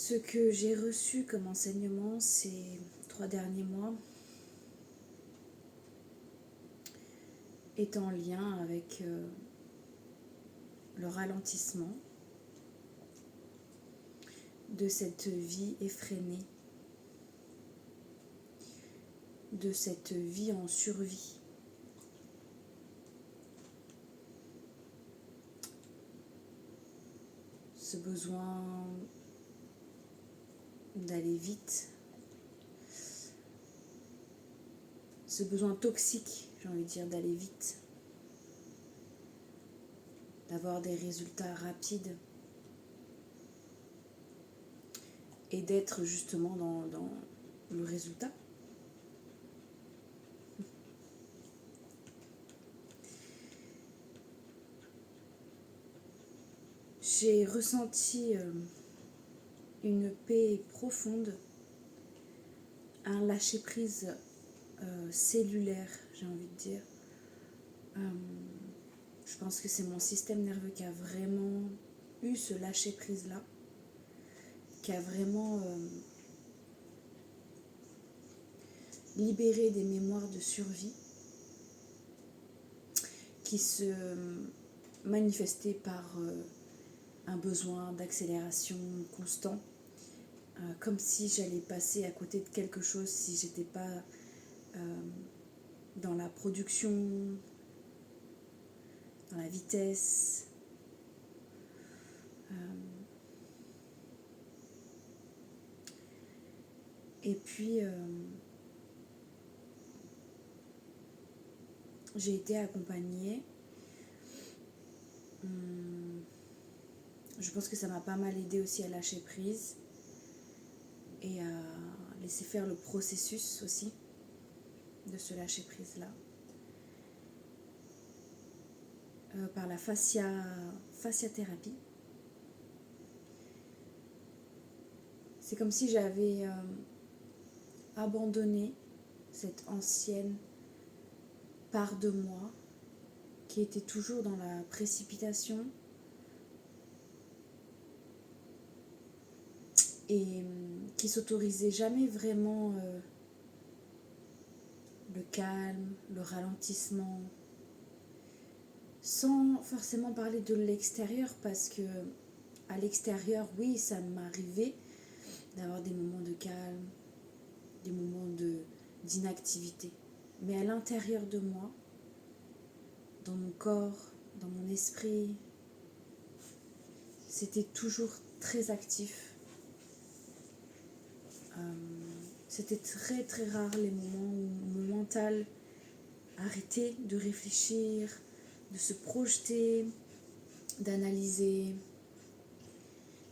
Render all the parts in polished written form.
Ce que j'ai reçu comme enseignement ces 3 derniers mois est en lien avec le ralentissement de cette vie effrénée, de cette vie en survie. Ce besoin d'aller vite, ce besoin toxique, j'ai envie de dire, d'aller vite, d'avoir des résultats rapides et d'être justement dans le résultat. J'ai ressenti une paix profonde, un lâcher-prise cellulaire, j'ai envie de dire. Je pense que c'est mon système nerveux qui a vraiment eu ce lâcher-prise-là, qui a vraiment libéré des mémoires de survie qui se manifestaient par un besoin d'accélération constant, comme si j'allais passer à côté de quelque chose si j'étais pas dans la production, dans la vitesse. Et puis j'ai été accompagnée. Je pense que ça m'a pas mal aidé aussi à lâcher prise et à laisser faire le processus aussi de ce lâcher prise là, par la fasciathérapie. C'est comme si j'avais abandonné cette ancienne part de moi qui était toujours dans la précipitation et qui s'autorisait jamais vraiment le calme, le ralentissement, sans forcément parler de l'extérieur, parce que à l'extérieur, oui, ça m'arrivait d'avoir des moments de calme, des moments d'inactivité. Mais à l'intérieur de moi, dans mon corps, dans mon esprit, c'était toujours très actif. C'était très très rare les moments où mon mental arrêtait de réfléchir, de se projeter, d'analyser.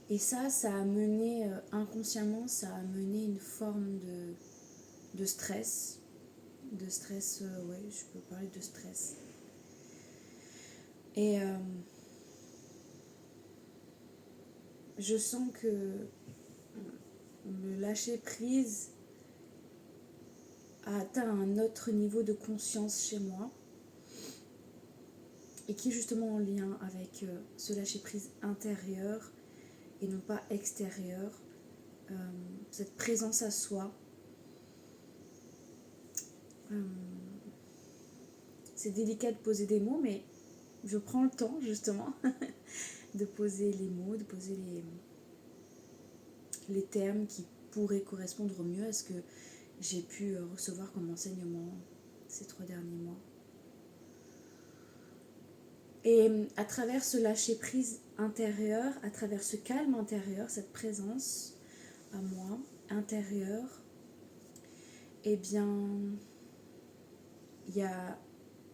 Et ça a mené, inconsciemment, ça a mené une forme de stress. De stress, ouais, je peux parler de stress. Et je sens que le lâcher prise a atteint un autre niveau de conscience chez moi et qui est justement en lien avec ce lâcher prise intérieur et non pas extérieur, cette présence à soi. C'est délicat de poser des mots, mais je prends le temps justement de poser les mots, de poser les termes qui pourraient correspondre au mieux à ce que j'ai pu recevoir comme enseignement ces 3 derniers mois. Et à travers ce lâcher-prise intérieur, à travers ce calme intérieur, cette présence à moi, intérieure, eh bien, il y a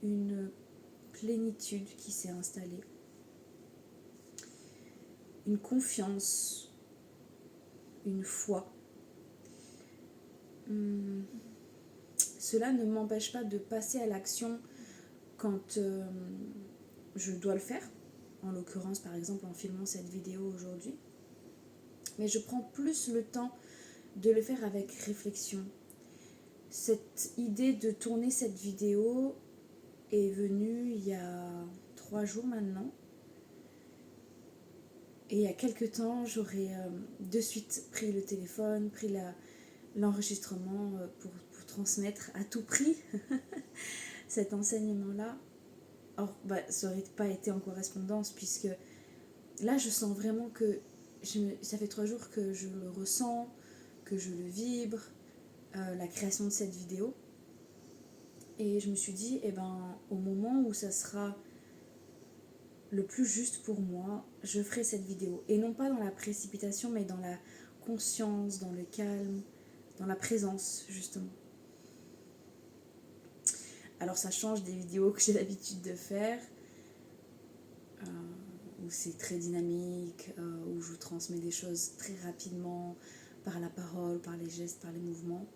une plénitude qui s'est installée, une confiance, une foi. Cela ne m'empêche pas de passer à l'action quand je dois le faire, en l'occurrence par exemple en filmant cette vidéo aujourd'hui, mais je prends plus le temps de le faire avec réflexion. Cette idée de tourner cette vidéo est venue il y a 3 jours maintenant, Et il y a quelques temps, j'aurais de suite pris le téléphone, pris l'enregistrement pour transmettre à tout prix cet enseignement-là. Or, ça n'aurait pas été en correspondance, puisque là, je sens vraiment que ça fait 3 jours que je le ressens, que je le vibre, la création de cette vidéo. Et je me suis dit, au moment où ça sera le plus juste pour moi, je ferai cette vidéo. Et non pas dans la précipitation, mais dans la conscience, dans le calme, dans la présence, justement. Alors ça change des vidéos que j'ai l'habitude de faire, où c'est très dynamique, où je vous transmets des choses très rapidement, par la parole, par les gestes, par les mouvements.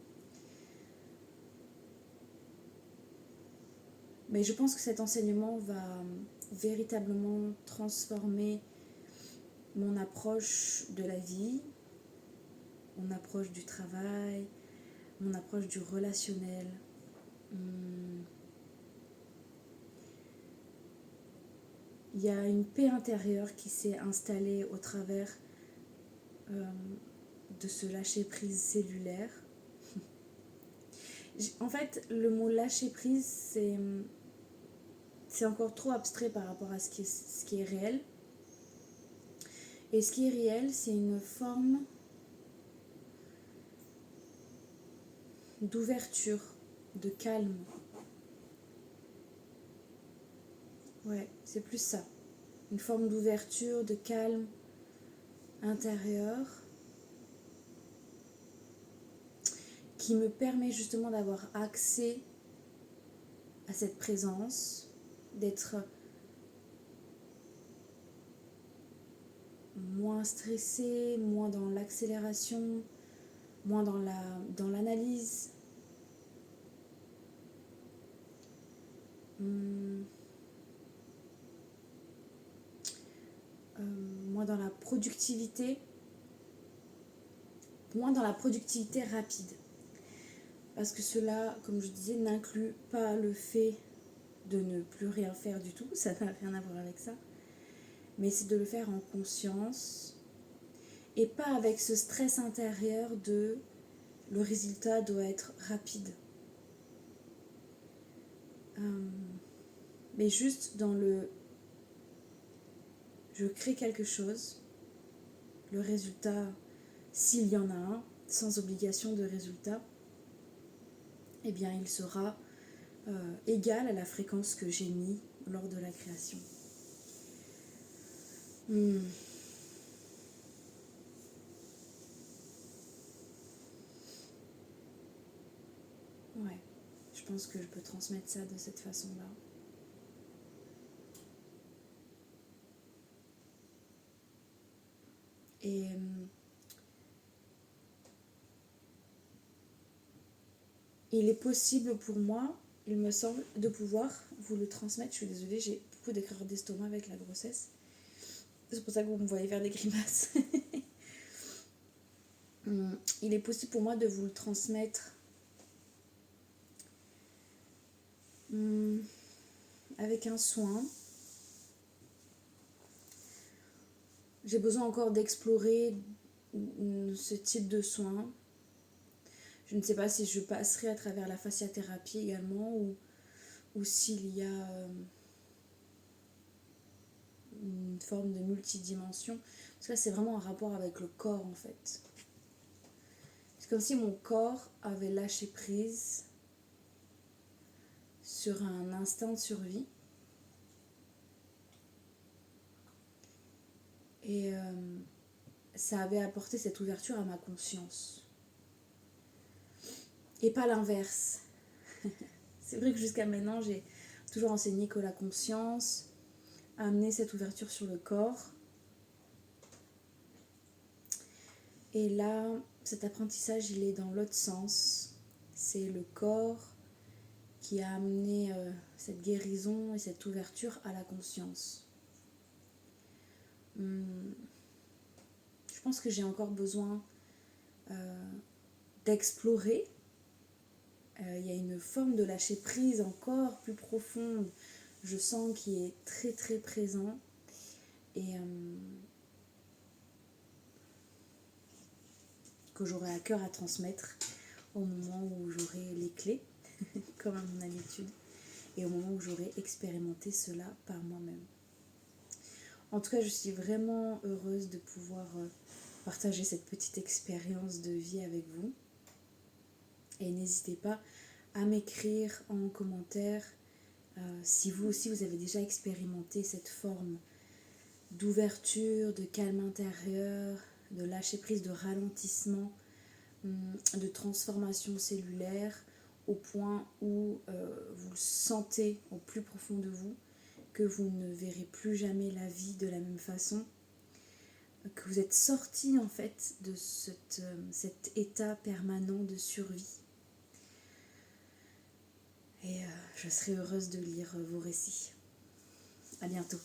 Mais je pense que cet enseignement va véritablement transformer mon approche de la vie, mon approche du travail, mon approche du relationnel. Il y a une paix intérieure qui s'est installée au travers de ce lâcher-prise cellulaire. En fait, le mot lâcher-prise, c'est encore trop abstrait par rapport à ce qui est réel. Et ce qui est réel, c'est une forme d'ouverture, de calme. Ouais, c'est plus ça. Une forme d'ouverture, de calme intérieur qui me permet justement d'avoir accès à cette présence, d'être moins stressée, moins dans l'accélération, moins dans l'analyse. Moins dans la productivité, rapide. Parce que cela, comme je disais, n'inclut pas le fait de ne plus rien faire du tout, ça n'a rien à voir avec ça. Mais c'est de le faire en conscience et pas avec ce stress intérieur de le résultat doit être rapide. Mais juste dans le je crée quelque chose, le résultat, s'il y en a un, sans obligation de résultat, eh bien il sera égal à la fréquence que j'ai mis lors de la création. Ouais, je pense que je peux transmettre ça de cette façon-là. Et il est possible pour moi, il me semble, de pouvoir vous le transmettre. Je suis désolée, j'ai beaucoup d'écrans d'estomac avec la grossesse. C'est pour ça que vous me voyez faire des grimaces. Il est possible pour moi de vous le transmettre avec un soin. J'ai besoin encore d'explorer ce type de soin. Je ne sais pas si je passerai à travers la fasciathérapie également ou s'il y a une forme de multidimension. Parce que là, c'est vraiment un rapport avec le corps en fait. C'est comme si mon corps avait lâché prise sur un instinct de survie. Et ça avait apporté cette ouverture à ma conscience. Et pas l'inverse. C'est vrai que jusqu'à maintenant, j'ai toujours enseigné que la conscience a amené cette ouverture sur le corps. Et là, cet apprentissage, il est dans l'autre sens. C'est le corps qui a amené cette guérison et cette ouverture à la conscience. Je pense que j'ai encore besoin d'explorer. Il y a une forme de lâcher prise encore plus profonde, je sens, qui est très très présent. Et que j'aurai à cœur à transmettre au moment où j'aurai les clés, comme à mon habitude, et au moment où j'aurai expérimenté cela par moi-même. En tout cas, je suis vraiment heureuse de pouvoir partager cette petite expérience de vie avec vous. Et n'hésitez pas à m'écrire en commentaire si vous aussi vous avez déjà expérimenté cette forme d'ouverture, de calme intérieur, de lâcher prise, de ralentissement, de transformation cellulaire, au point où vous le sentez au plus profond de vous, que vous ne verrez plus jamais la vie de la même façon, que vous êtes sorti en fait de cet état permanent de survie. Et je serai heureuse de lire vos récits. À bientôt.